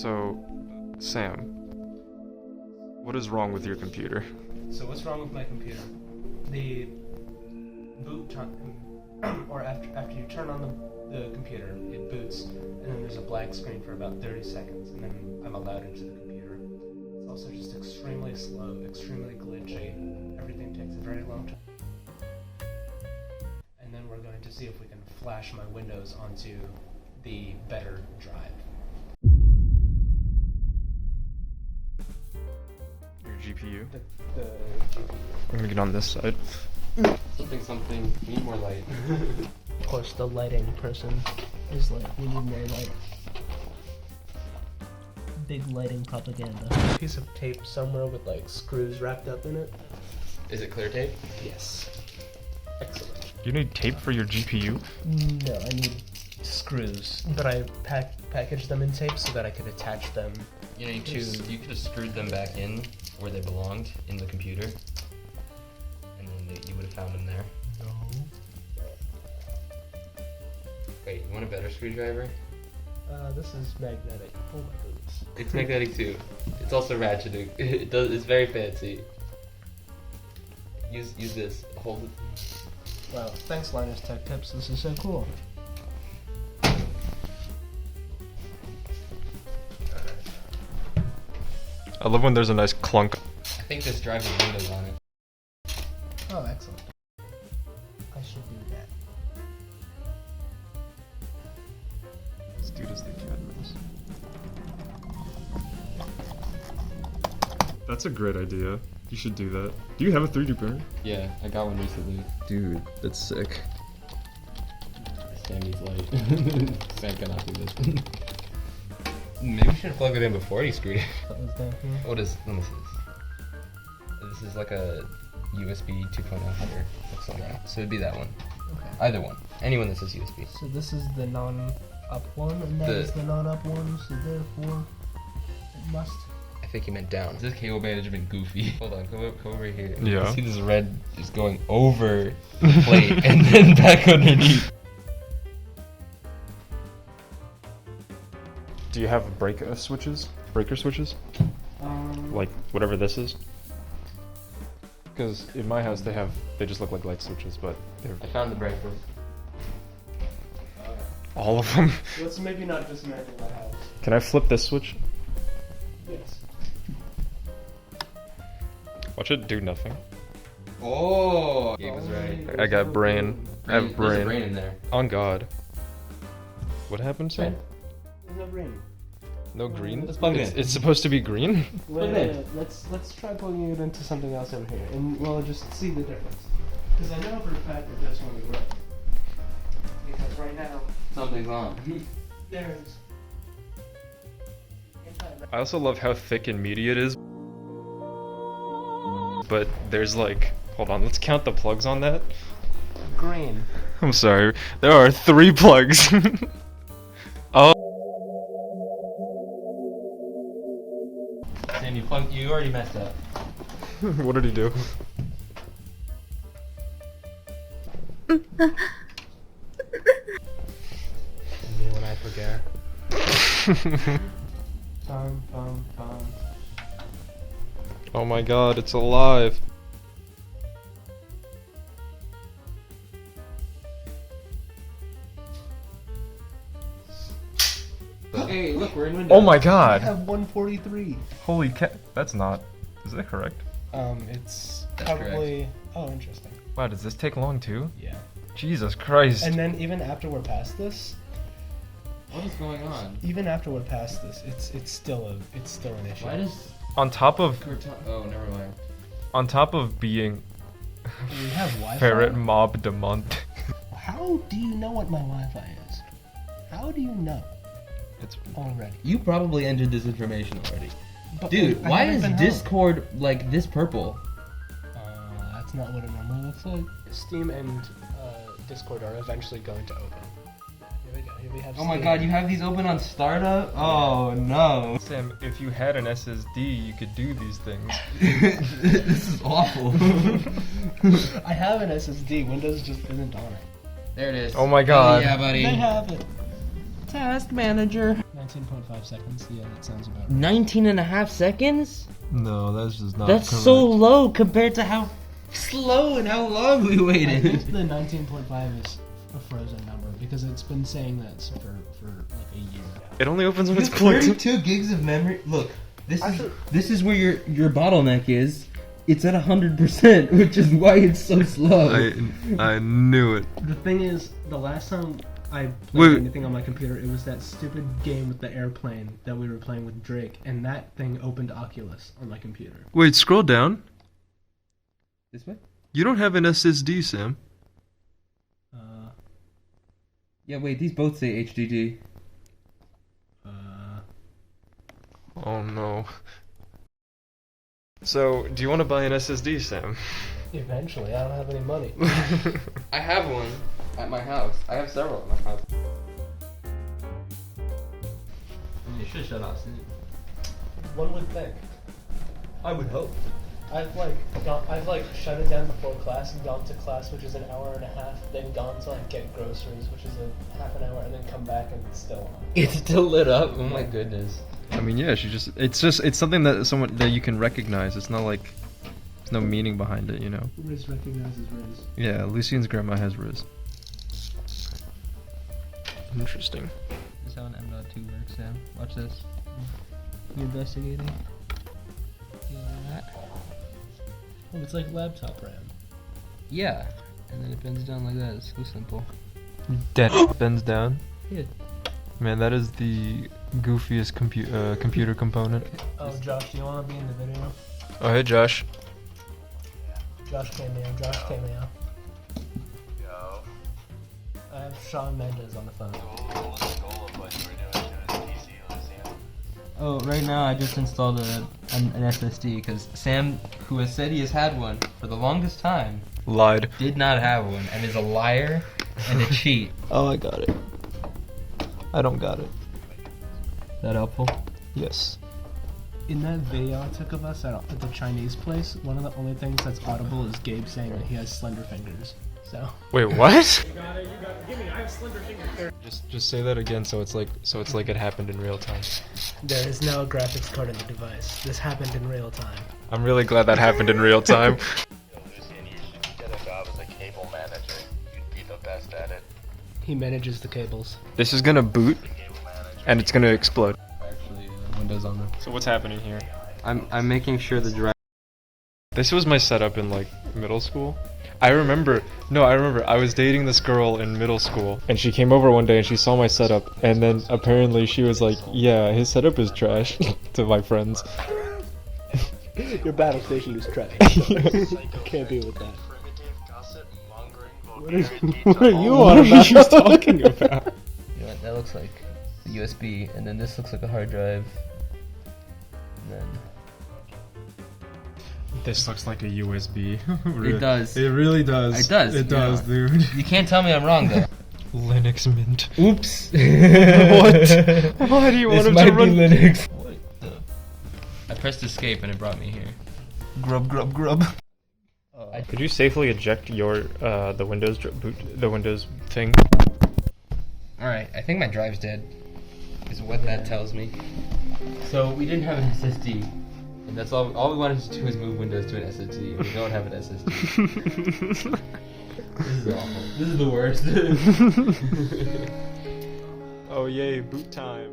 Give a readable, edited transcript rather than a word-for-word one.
So, Sam, what is wrong with your computer? So what's wrong with my computer? The boot time, or after you turn on the computer, it boots, and then there's a blank screen for about 30 seconds, and then I'm allowed into the computer. It's also just extremely slow, extremely glitchy. Everything takes a very long time. And then we're going to see if we can flash my Windows onto the better drive. Your GPU? The GPU. I'm gonna get on this side. Something, we need more light. Of course, the lighting person is like, we need more light. Big lighting propaganda. A piece of tape somewhere with like screws wrapped up in it. Is it clear tape? Yes. Excellent. You need tape for your GPU? No, I need screws. But I packaged them in tape so that I could attach them. You know, you could have screwed them back in where they belonged, in the computer. And then you would have found them there. No. Wait, you want a better screwdriver? This is magnetic. Oh my goodness. It's magnetic too. It's also ratcheting. It's very fancy. Use this. Hold it. Wow, thanks Linus Tech Tips. This is so cool. I love when there's a nice clunk. I think this drive has Windows on it. Oh, excellent. I should do that. This dude is the cadmus. That's a great idea. You should do that. Do you have a 3D printer? Yeah, I got one recently. Dude, that's sick. Sam needs light. Sam cannot do this. Maybe we should have plugged it in before he screwed it. What was down here? What is this? This is like a USB 2.0 header. Looks like that. So it'd be that one. Okay. Either one. Anyone that says USB. So this is the non-up one, and that is the non-up one, so therefore it must... I think he meant down. This cable management goofy. Hold on, come over here. Yeah. You see this red is going over the plate and then back underneath. Do you have breaker switches? Like whatever this is? Because in my house they just look like light switches, but they're I found the breaker. all of them. Let's maybe not dismantle the house. Can I flip this switch? Yes. Watch it do nothing. Oh! Gabe was right. I got brain. I have There's a brain. brain in there. On God. What happened, Sam? There's no brain. No green? Let's plug it in. It's supposed to be green? Wait, let's try plugging it into something else in here, and we'll just see the difference. Because I know for a fact it does want to work. Because right now, Something's on. there's... I also love how thick and meaty it is. But there's like, hold on, let's count the plugs on that. green. I'm sorry, there are 3 plugs. Oh. Sam, you already messed up. What did he do? Me when I forget. Bum, bum, bum. Oh my God, it's alive. Hey, look, we're in Windows. Oh my I God. have 143. Holy cat. That's not. Is that correct? It's That's probably... Oh, interesting. Wow, does this take long too? Yeah. Jesus Christ. And then even after we're past this, What is going on? even after we're past this, it's still an issue. Why does... on top of Oh, never mind. on top of being We have Wi-Fi. ferret mob de month. How do you know what my Wi-Fi is? How do you know It's already? You probably entered this information already. But Dude, I why haven't is been home. Discord like this purple? That's not what it normally looks like. Steam and Discord are eventually going to open. Here we go. Here we have. Oh my Steam. god, you have these open on startup? Oh no. Sam, if you had an SSD, you could do these things. This is awful. I have an SSD. Windows just isn't on it. There it is. Oh my god. Yeah, buddy. They have it. Task manager. Now 19.5 seconds. Yeah, that sounds about right. 19 and a half seconds? No, that's just not That's so low compared to how slow and how long we I waited. think the 19.5 is a frozen number because it's been saying that for like a year. It only opens when it's plugged in. 32 gigs of memory. Look, this is where your bottleneck is. It's at 100%, which is why it's so slow. I knew it. The thing is, the last time I played anything on my computer, it was that stupid game with the airplane that we were playing with Drake, and that thing opened Oculus on my computer. Wait, scroll down. This way? You don't have an SSD, Sam. Yeah, wait, these both say HDD. Oh no. So, do you want to buy an SSD, Sam? Eventually, I don't have any money. I have one at my house. I have several at my house. I mean, you should shut off soon. One would think. I would hope. I've shut it down before class and gone to class, which is an hour and a half, then gone to like get groceries, which is a half an hour, and then come back and it's still on. It's still lit up. Oh my goodness. I mean, yeah, it's something that you can recognize. It's not like there's no meaning behind it, you know. Rizz recognizes Rizz. Yeah, Lucian's grandma has Rizz. Interesting. This is how an M.2 works, Sam. Watch this. You investigating? You like that? Oh, it's like laptop RAM. Yeah. And then it bends down like that. It's so simple. That bends down. Yeah. Man, that is the goofiest computer component. Oh, Josh, do you want to be in the video? Oh, hey, Josh. Josh cameo. Yo. I have Sean Mendes on the phone. What was the goal of what you were doing to his PC, Lucian? Oh, right now I just installed an SSD because Sam, who has said he has had one for the longest time, Lied. did not have one and is a liar and a cheat. Oh, I got it. I don't got it. Is that helpful? Yes. In that video I took of us at the Chinese place, one of the only things that's audible is Gabe saying that he has slender fingers. So. Wait, what? You got it. Give me. I have slender fingers. Just say that again, so it's like it happened in real time. There is no graphics card in the device. This happened in real time. I'm really glad that happened in real time. Yo, Lucian, you should get a job as a cable manager. You'd be the best at it. He manages the cables. This is gonna boot, Cable manager. and it's gonna explode. Actually, Windows on there. So what's happening here? I'm making sure the drive. This was my setup in like middle school. I remember I was dating this girl in middle school, and she came over one day and she saw my setup, and then apparently she was like, yeah, his setup is trash to my friends. Your battle station is trash. Can't be with that. Primitive, gossip, mongering, What are you What on are about? you talking about? You know what, that looks like the USB, and then this looks like a hard drive. And then This looks like a USB. It does. It really does. It does, It yeah. does, dude. you can't tell me I'm wrong though. Linux Mint. Oops. What? Why do you want This him might to be run? Linux. I pressed escape and it brought me here. Grub. Could you safely eject your the Windows thing? All right, I think my drive's dead. Is what that tells me. So we didn't have an SSD, and that's all. All we wanted to do is move Windows to an SSD. We don't have an SSD. This is awful. This is the worst. Oh yay, boot time.